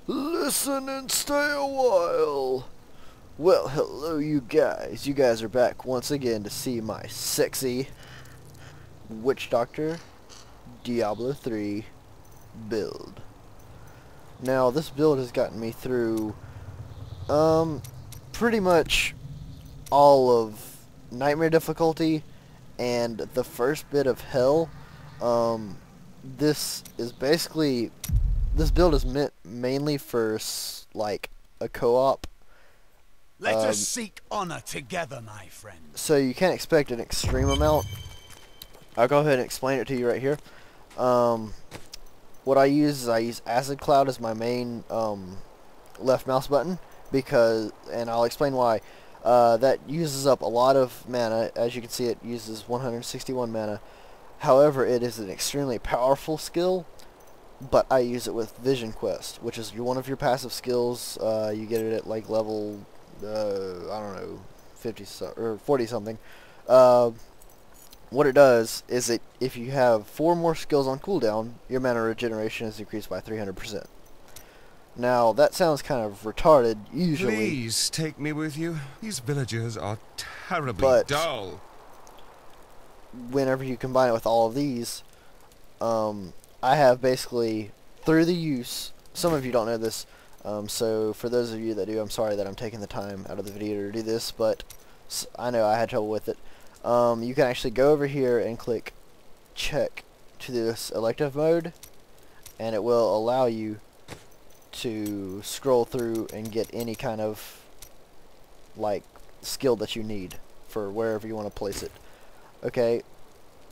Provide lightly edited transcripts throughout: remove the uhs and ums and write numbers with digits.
Listen and stay a while. Well, hello you guys. You guys are back once again to see my sexy Witch Doctor Diablo 3 build. Now, this build has gotten me through pretty much all of Nightmare difficulty and the first bit of Hell. This build is meant mainly for like a co-op. Let us seek honor together, my friend. So you can't expect an extreme amount. I'll go ahead and explain it to you right here. What I use is Acid Cloud as my main left mouse button and I'll explain why. That uses up a lot of mana. As you can see, it uses 161 mana. However, it is an extremely powerful skill, but I use it with Vision Quest, which is one of your passive skills. You get it at like level, I don't know, 50 or 40 something. What it does is if you have 4 more skills on cooldown, your mana regeneration is increased by 300%. Now, that sounds kind of retarded, usually. Please take me with you. These villagers are terribly dull. Whenever you combine it with all of these, I have basically, through the use, some of you don't know this, so for those of you that do, I'm sorry that I'm taking the time out of the video to do this, but I know I had trouble with it. You can actually go over here and click check to this elective mode, and it will allow you to scroll through and get any kind of like skill that you need for wherever you want to place it. Okay,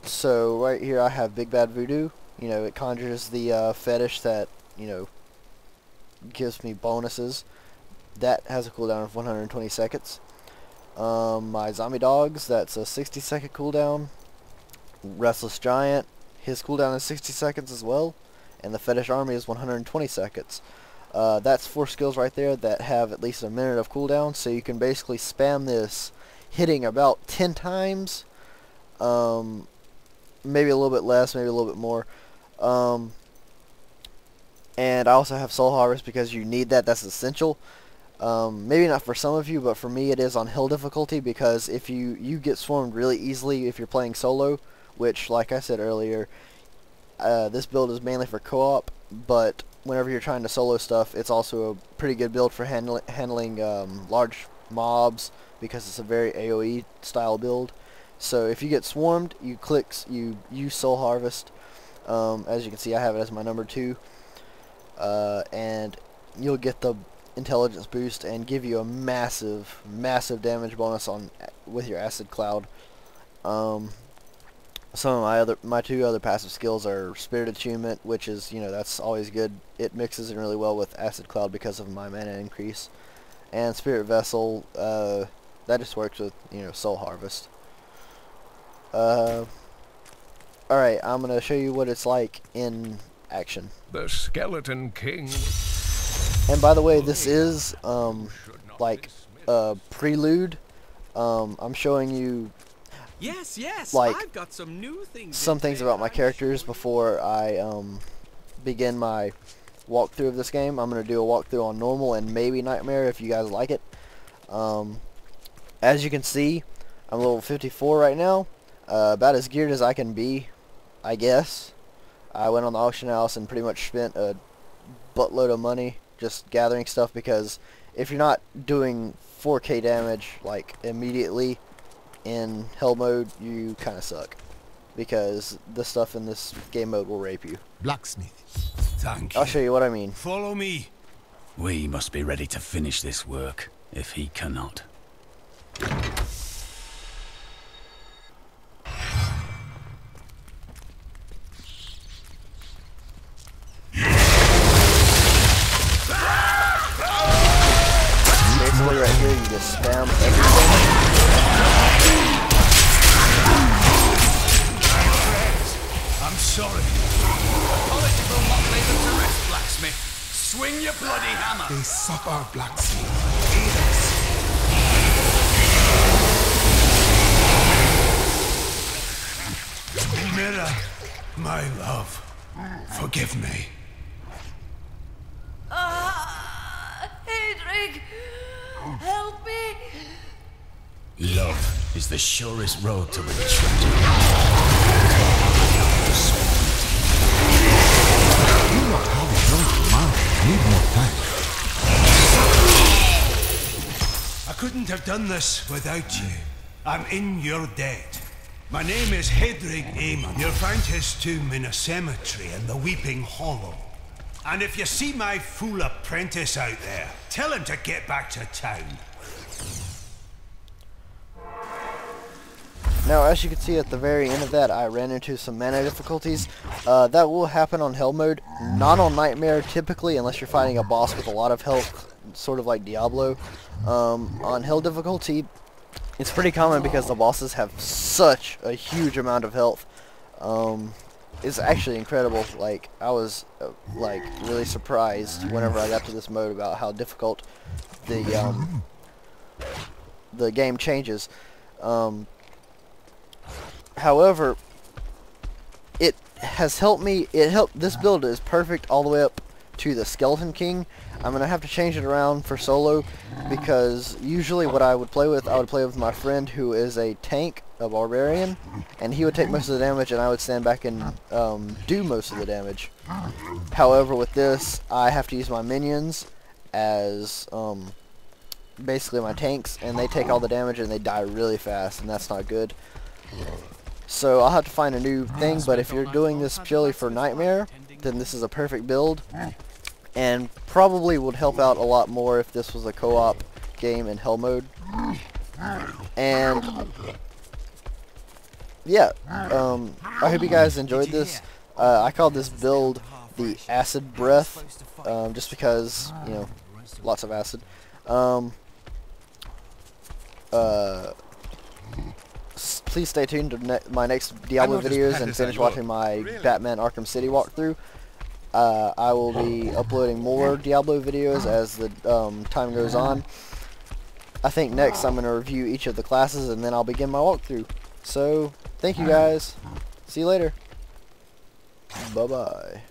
so right here I have Big Bad Voodoo. You know, it conjures the fetish that, you know, gives me bonuses. That has a cooldown of 120 seconds. My Zombie Dogs, that's a 60-second cooldown. Restless Giant, his cooldown is 60 seconds as well. And the Fetish Army is 120 seconds. That's 4 skills right there that have at least a minute of cooldown, so you can basically spam this hitting about 10 times. Maybe a little bit less, maybe a little bit more. And I also have Soul Harvest because you need that. That's essential. Maybe not for some of you, but for me it is on Hill difficulty, because if you get swarmed really easily if you're playing solo, which, like I said earlier, this build is mainly for co-op, but whenever you're trying to solo stuff, it's also a pretty good build for handling large mobs, because it's a very AoE style build. So if you get swarmed, you use Soul Harvest. As you can see, I have it as my number 2, and you'll get the intelligence boost and give you a massive damage bonus with your Acid Cloud. Some of my 2 other passive skills are Spirit Attunement, which is, you know, that's always good. It mixes in really well with Acid Cloud because of my mana increase. And Spirit Vessel, that just works with, you know, Soul Harvest. Alright, I'm gonna show you what it's like in action. The Skeleton King. And by the way, this is like a prelude. I'm showing you like I've got some new things. Some things about my characters before I begin my walkthrough of this game. I'm gonna do a walkthrough on normal and maybe Nightmare if you guys like it. As you can see, I'm level 54 right now. About as geared as I can be, I guess. I went on the auction house and pretty much spent a buttload of money just gathering stuff, because if you're not doing 4K damage like immediately in Hell mode, you kind of suck, because the stuff in this game mode will rape you. Blacksmith. Thank you. I'll show you what I mean. Follow me. We must be ready to finish this work, if he cannot. Basically right here, you just spam everything. I'm sorry. Apology will not lay them to rest, blacksmith. Swing your bloody hammer. They suffer, blacksmith. Aid us. Mirror, my love, forgive me. Help me! Love is the surest road to retreat. You not have it right, man. Need more time. I couldn't have done this without you. I'm in your debt. My name is Hedrig Aemon. You'll find his tomb in a cemetery in the Weeping Hollow. And if you see my fool apprentice out there, tell him to get back to town. Now, as you can see at the very end of that, I ran into some mana difficulties. That will happen on Hell mode, not on Nightmare typically, unless you're fighting a boss with a lot of health, sort of like Diablo. On Hell difficulty, it's pretty common because the bosses have such a huge amount of health. It's actually incredible. Like, I was like really surprised whenever I got to this mode about how difficult the game changes. However, it has helped me. This build is perfect all the way up to the Skeleton King. I'm gonna have to change it around for solo because usually what I would play with my friend who is a tank, a barbarian, and he would take most of the damage and I would stand back and do most of the damage. However, with this, I have to use my minions as basically my tanks, and they take all the damage and they die really fast, and that's not good. So I'll have to find a new thing, but if you're doing this purely for Nightmare, then this is a perfect build, and probably would help out a lot more if this was a co-op game in Hell mode. And yeah, I hope you guys enjoyed this. I called this build the Acid Breath, just because, you know, lots of acid. Please stay tuned to my next Diablo videos and finish watching my Batman Arkham City walkthrough. I will be uploading more Diablo videos as the time goes on. I think next I'm going to review each of the classes and then I'll begin my walkthrough. So, thank you guys. See you later. Bye-bye.